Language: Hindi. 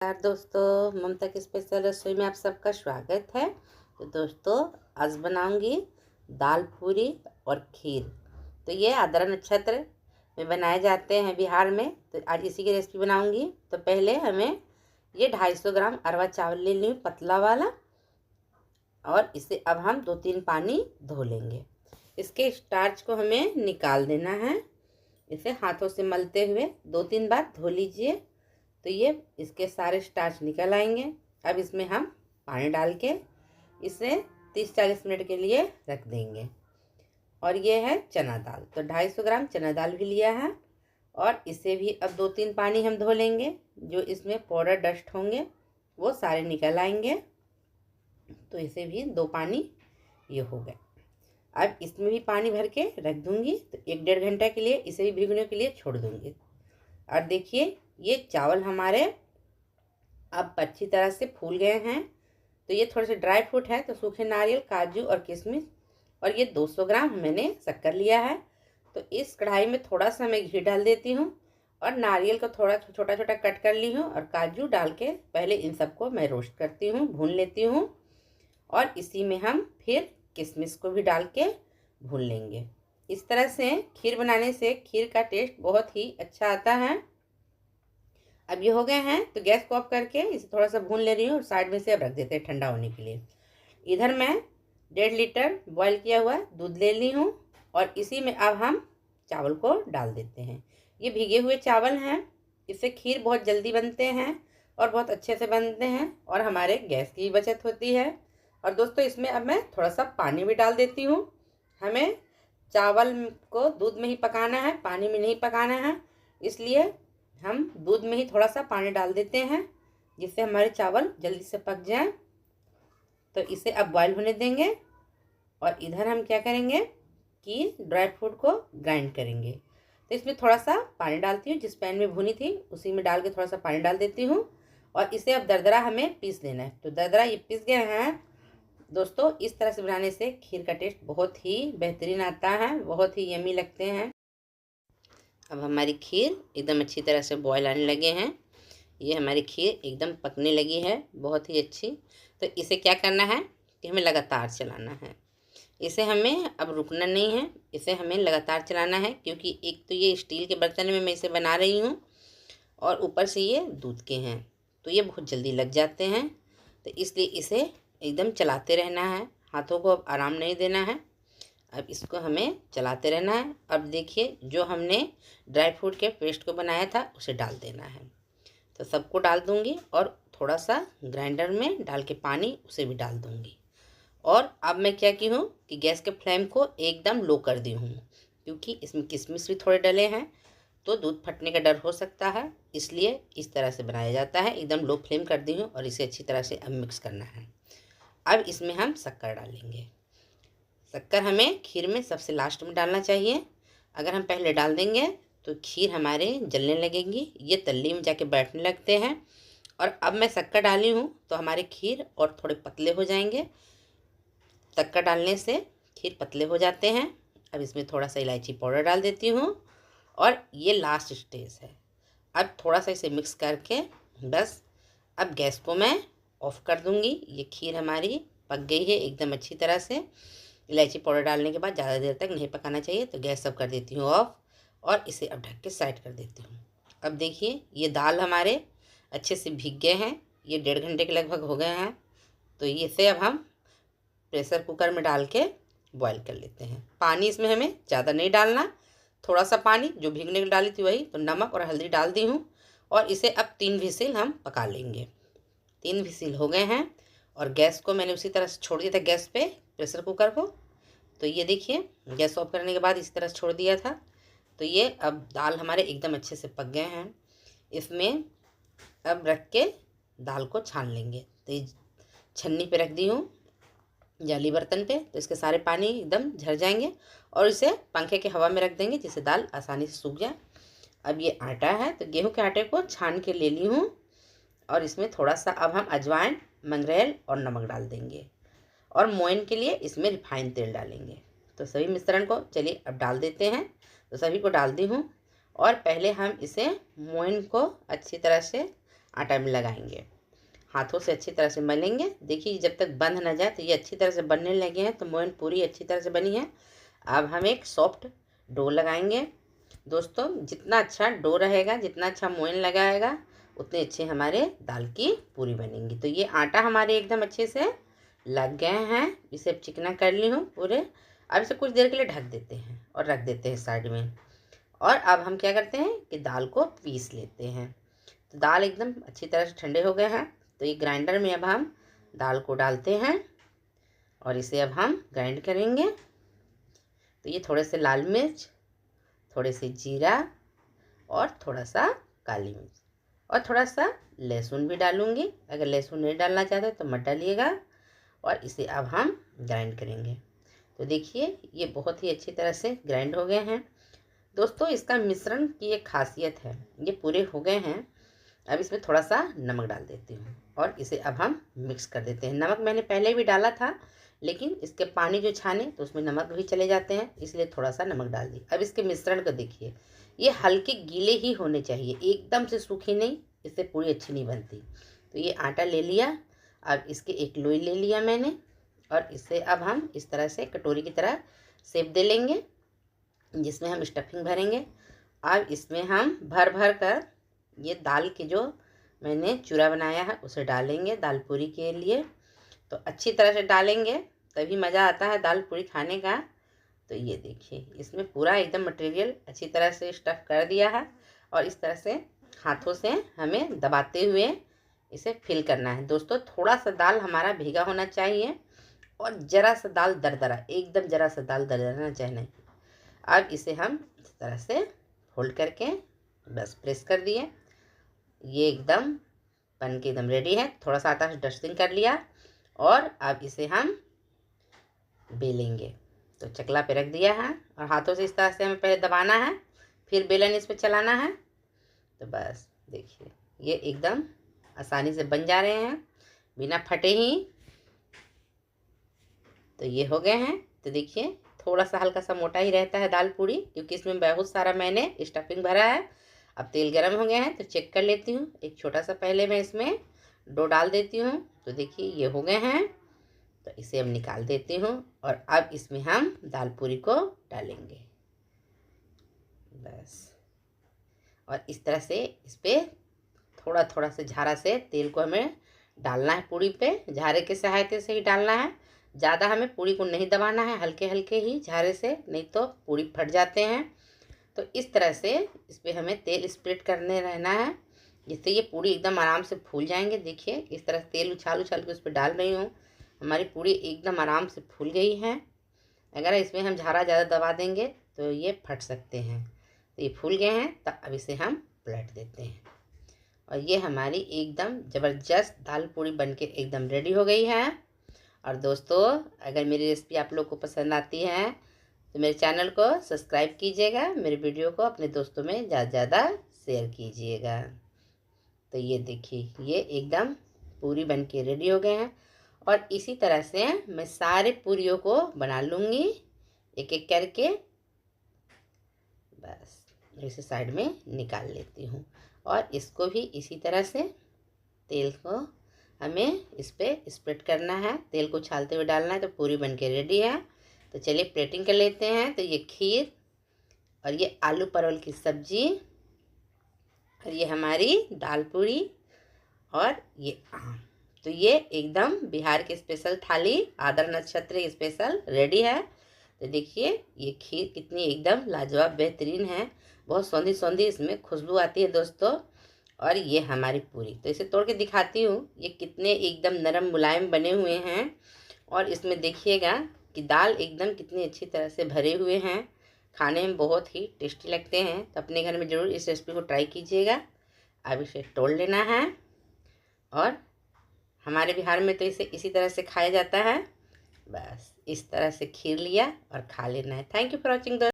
नमस्कार दोस्तों, ममता की स्पेशल रसोई में आप सबका स्वागत है। तो दोस्तों, आज बनाऊंगी दाल पूरी और खीर। तो ये आद्रा नक्षत्र में बनाए जाते हैं बिहार में। तो आज इसी की रेसिपी बनाऊंगी। तो पहले हमें ये 250 ग्राम अरवा चावल ले लूँ, पतला वाला, और इसे अब हम 2-3 पानी धो लेंगे। इसके स्टार्च को हमें निकाल देना है। इसे हाथों से मलते हुए 2-3 बार धो लीजिए, तो ये इसके सारे स्टार्च निकल आएंगे। अब इसमें हम पानी डाल के इसे 30-40 मिनट के लिए रख देंगे। और ये है चना दाल, तो 250 ग्राम चना दाल भी लिया है, और इसे भी अब 2-3 पानी हम धो लेंगे। जो इसमें पाउडर डस्ट होंगे वो सारे निकल आएंगे। तो इसे भी 2 पानी ये हो गए। अब इसमें भी पानी भर के रख दूंगी, तो 1-1.5 घंटा के लिए इसे भी भिगोने के लिए छोड़ दूंगी। और देखिए, ये चावल हमारे अब अच्छी तरह से फूल गए हैं। तो ये थोड़े से ड्राई फ्रूट है, तो सूखे नारियल, काजू और किशमिश, और ये 200 ग्राम मैंने शक्कर लिया है। तो इस कढ़ाई में थोड़ा सा मैं घी डाल देती हूँ, और नारियल को थोड़ा छोटा छोटा कट कर ली हूँ, और काजू डाल के पहले इन सबको मैं रोस्ट करती हूँ, भून लेती हूँ। और इसी में हम फिर किशमिश को भी डाल के भून लेंगे। इस तरह से खीर बनाने से खीर का टेस्ट बहुत ही अच्छा आता है। अब ये हो गए हैं, तो गैस को ऑफ करके इसे थोड़ा सा भून ले रही हूँ, और साइड में से अब रख देते हैं ठंडा होने के लिए। इधर मैं 1.5 लीटर बॉईल किया हुआ दूध ले ली हूँ, और इसी में अब हम चावल को डाल देते हैं। ये भीगे हुए चावल हैं। इससे खीर बहुत जल्दी बनते हैं और बहुत अच्छे से बनते हैं, और हमारे गैस की बचत होती है। और दोस्तों, इसमें अब मैं थोड़ा सा पानी भी डाल देती हूँ। हमें चावल को दूध में ही पकाना है, पानी में नहीं पकाना है, इसलिए हम दूध में ही थोड़ा सा पानी डाल देते हैं, जिससे हमारे चावल जल्दी से पक जाएं। तो इसे अब बॉईल होने देंगे, और इधर हम क्या करेंगे कि ड्राई फ्रूट को ग्राइंड करेंगे। तो इसमें थोड़ा सा पानी डालती हूँ, जिस पैन में भुनी थी उसी में डाल के थोड़ा सा पानी डाल देती हूँ, और इसे अब दरदरा हमें पीस लेना है। तो दरदरा ये पीस गए हैं दोस्तों। इस तरह से बनाने से खीर का टेस्ट बहुत ही बेहतरीन आता है, बहुत ही यमी लगते हैं। अब हमारी खीर एकदम अच्छी तरह से बॉयल आने लगे हैं। ये हमारी खीर एकदम पकने लगी है, बहुत ही अच्छी। तो इसे क्या करना है कि हमें लगातार चलाना है। इसे हमें अब रुकना नहीं है, इसे हमें लगातार चलाना है, क्योंकि एक तो ये स्टील के बर्तन में मैं इसे बना रही हूँ, और ऊपर से ये दूध के हैं, तो ये बहुत जल्दी लग जाते हैं। तो इसलिए इसे एकदम चलाते रहना है, हाथों को अब आराम नहीं देना है। अब इसको हमें चलाते रहना है। अब देखिए, जो हमने ड्राई फ्रूट के पेस्ट को बनाया था उसे डाल देना है। तो सबको डाल दूंगी, और थोड़ा सा ग्राइंडर में डाल के पानी उसे भी डाल दूंगी। और अब मैं क्या की हूँ कि गैस के फ्लेम को एकदम लो कर दी हूँ, क्योंकि इसमें किशमिश भी थोड़े डले हैं, तो दूध फटने का डर हो सकता है, इसलिए इस तरह से बनाया जाता है। एकदम लो फ्लेम कर दी हूँ, और इसे अच्छी तरह से अब मिक्स करना है। अब इसमें हम शक्कर डालेंगे। शक्कर हमें खीर में सबसे लास्ट में डालना चाहिए। अगर हम पहले डाल देंगे तो खीर हमारे जलने लगेंगी, ये तल्ली में जाके बैठने लगते हैं। और अब मैं शक्कर डाली हूँ तो हमारे खीर और थोड़े पतले हो जाएंगे। शक्कर डालने से खीर पतले हो जाते हैं। अब इसमें थोड़ा सा इलायची पाउडर डाल देती हूँ, और ये लास्ट स्टेज है। अब थोड़ा सा इसे मिक्स करके बस अब गैस को मैं ऑफ़ कर दूँगी। ये खीर हमारी पक गई है एकदम अच्छी तरह से। इलायची पाउडर डालने के बाद ज़्यादा देर तक नहीं पकाना चाहिए, तो गैस अब कर देती हूँ ऑफ़, और इसे अब ढक के साइड कर देती हूँ। अब देखिए, ये दाल हमारे अच्छे से भीग गए हैं, ये 1.5 घंटे के लगभग हो गए हैं। तो इसे अब हम प्रेशर कुकर में डाल के बॉईल कर लेते हैं। पानी इसमें हमें ज़्यादा नहीं डालना, थोड़ा सा पानी जो भीगने के डाली थी वही, तो नमक और हल्दी डाल दी हूँ, और इसे अब 3 विसिल हम पका लेंगे। 3 विसिल हो गए हैं, और गैस को मैंने उसी तरह से छोड़ दिया था गैस पे, प्रेशर कुकर को। तो ये देखिए, गैस ऑफ करने के बाद इस तरह से छोड़ दिया था। तो ये अब दाल हमारे एकदम अच्छे से पक गए हैं। इसमें अब रख के दाल को छान लेंगे। तो ये छन्नी पे रख दी हूँ, जाली बर्तन पे, तो इसके सारे पानी एकदम झड़ जाएंगे, और इसे पंखे के हवा में रख देंगे, जिससे दाल आसानी से सूख जाए। अब ये आटा है, तो गेहूं के आटे को छान के ले ली हूँ, और इसमें थोड़ा सा अब हम अजवाइन, मंगरेल और नमक डाल देंगे, और मोइन के लिए इसमें रिफाइंड तेल डालेंगे। तो सभी मिश्रण को चलिए अब डाल देते हैं। तो सभी को डाल दी हूँ, और पहले हम इसे मोइन को अच्छी तरह से आटा में लगाएंगे, हाथों से अच्छी तरह से मलेंगे। देखिए जब तक बंध ना जाए, तो ये अच्छी तरह से बनने लगे हैं, तो मोहन पूरी अच्छी तरह से बनी है। अब हम एक सॉफ्ट डो लगाएंगे। दोस्तों जितना अच्छा डो रहेगा, जितना अच्छा मोहन लगाएगा, उतने अच्छे हमारे दाल की पूरी बनेंगी। तो ये आटा हमारे एकदम अच्छे से लग गए हैं। इसे अब चिकना कर ली हूँ पूरे। अब इसे कुछ देर के लिए ढक देते हैं और रख देते हैं साइड में। और अब हम क्या करते हैं कि दाल को पीस लेते हैं। तो दाल एकदम अच्छी तरह से ठंडे हो गए हैं। तो ये ग्राइंडर में अब हम दाल को डालते हैं और इसे अब हम ग्राइंड करेंगे। तो ये थोड़े से लाल मिर्च, थोड़े से जीरा और थोड़ा सा काली मिर्च और थोड़ा सा लहसुन भी डालूंगी। अगर लहसुन नहीं डालना चाहते तो मत डालिएगा। और इसे अब हम ग्राइंड करेंगे। तो देखिए ये बहुत ही अच्छी तरह से ग्राइंड हो गए हैं। दोस्तों इसका मिश्रण की एक खासियत है, ये पूरे हो गए हैं। अब इसमें थोड़ा सा नमक डाल देती हूँ और इसे अब हम मिक्स कर देते हैं। नमक मैंने पहले भी डाला था, लेकिन इसके पानी जो छाने तो उसमें नमक भी चले जाते हैं, इसलिए थोड़ा सा नमक डाल दी। अब इसके मिश्रण को देखिए, ये हल्के गीले ही होने चाहिए, एकदम से सूखी नहीं, इससे पूरी अच्छी नहीं बनती। तो ये आटा ले लिया। अब इसके एक लोई ले लिया मैंने और इसे अब हम इस तरह से कटोरी की तरह शेप दे लेंगे, जिसमें हम स्टफिंग भरेंगे। अब इसमें हम भर भर कर ये दाल की जो मैंने चूरा बनाया है उसे डालेंगे दाल पूरी के लिए। तो अच्छी तरह से डालेंगे, तभी मज़ा आता है दाल पूरी खाने का। तो ये देखिए इसमें पूरा एकदम मटेरियल अच्छी तरह से स्टफ़ कर दिया है और इस तरह से हाथों से हमें दबाते हुए इसे फिल करना है। दोस्तों थोड़ा सा दाल हमारा भीगा होना चाहिए और ज़रा सा दाल दरदरा, एकदम ज़रा सा दाल दरदरा चाहिए। अब इसे हम इस तरह से फोल्ड करके बस प्रेस कर दिए। ये एकदम बन के एकदम रेडी है। थोड़ा सा आटा डस्टिंग कर लिया और अब इसे हम बेलेंगे। तो चकला पे रख दिया है और हाथों से इस तरह से हमें पहले दबाना है, फिर बेलन इस पर चलाना है। तो बस देखिए ये एकदम आसानी से बन जा रहे हैं बिना फटे ही। तो ये हो गए हैं। तो देखिए थोड़ा सा हल्का सा मोटा ही रहता है दाल पूरी, क्योंकि इसमें बहुत सारा मैंने स्टफिंग भरा है। अब तेल गरम हो गया है तो चेक कर लेती हूँ। एक छोटा सा पहले मैं इसमें डो डाल देती हूँ। तो देखिए ये हो गए हैं। तो इसे अब निकाल देती हूँ और अब इसमें हम दाल पूरी को डालेंगे बस। और इस तरह से इस पर थोड़ा थोड़ा से झारा से तेल को हमें डालना है पूरी पे, झारे के सहायता से ही डालना है। ज़्यादा हमें पूरी को नहीं दबाना है, हल्के हल्के ही झारे से, नहीं तो पूरी फट जाते हैं। तो इस तरह से इस पर हमें तेल स्प्रेड करने रहना है, जिससे ये पूरी एकदम आराम से फूल जाएंगे। देखिए इस तरह तेल उछाल उछाल के उस पर डाल रही हूँ, हमारी पूरी एकदम आराम से फूल गई है। अगर इसमें हम झारा ज़्यादा दबा देंगे तो ये फट सकते हैं। तो ये फूल गए हैं, तो अब इसे हम पलट देते हैं और ये हमारी एकदम ज़बरदस्त दाल पूरी बनके एकदम रेडी हो गई है। और दोस्तों अगर मेरी रेसिपी आप लोग को पसंद आती है तो मेरे चैनल को सब्सक्राइब कीजिएगा, मेरे वीडियो को अपने दोस्तों में ज़्यादा ज़्यादा शेयर कीजिएगा। तो ये देखिए ये एकदम पूरी बन के रेडी हो गए हैं और इसी तरह से मैं सारे पूरियों को बना लूँगी एक एक करके। बस इसे साइड में निकाल लेती हूँ और इसको भी इसी तरह से तेल को हमें इस पर स्प्रेड करना है, तेल को उछालते हुए डालना है। तो पूरी बन के रेडी है। तो चलिए प्लेटिंग कर लेते हैं। तो ये खीर और ये आलू परवल की सब्जी और ये हमारी दाल पूरी और ये आम। तो ये एकदम बिहार की स्पेशल थाली आदर नक्षत्र स्पेशल रेडी है। तो देखिए ये खीर कितनी एकदम लाजवाब बेहतरीन है, बहुत सौंधी सौंधी इसमें खुशबू आती है दोस्तों। और ये हमारी पूरी, तो इसे तोड़ के दिखाती हूँ, ये कितने एकदम नरम मुलायम बने हुए हैं। और इसमें देखिएगा कि दाल एकदम कितनी अच्छी तरह से भरे हुए हैं, खाने में बहुत ही टेस्टी लगते हैं। तो अपने घर में ज़रूर इस रेसिपी को ट्राई कीजिएगा। अब इसे तोड़ लेना है और हमारे बिहार में तो इसे इसी तरह से खाया जाता है। बस इस तरह से खीर लिया और खा लेना है। Thank you for watching.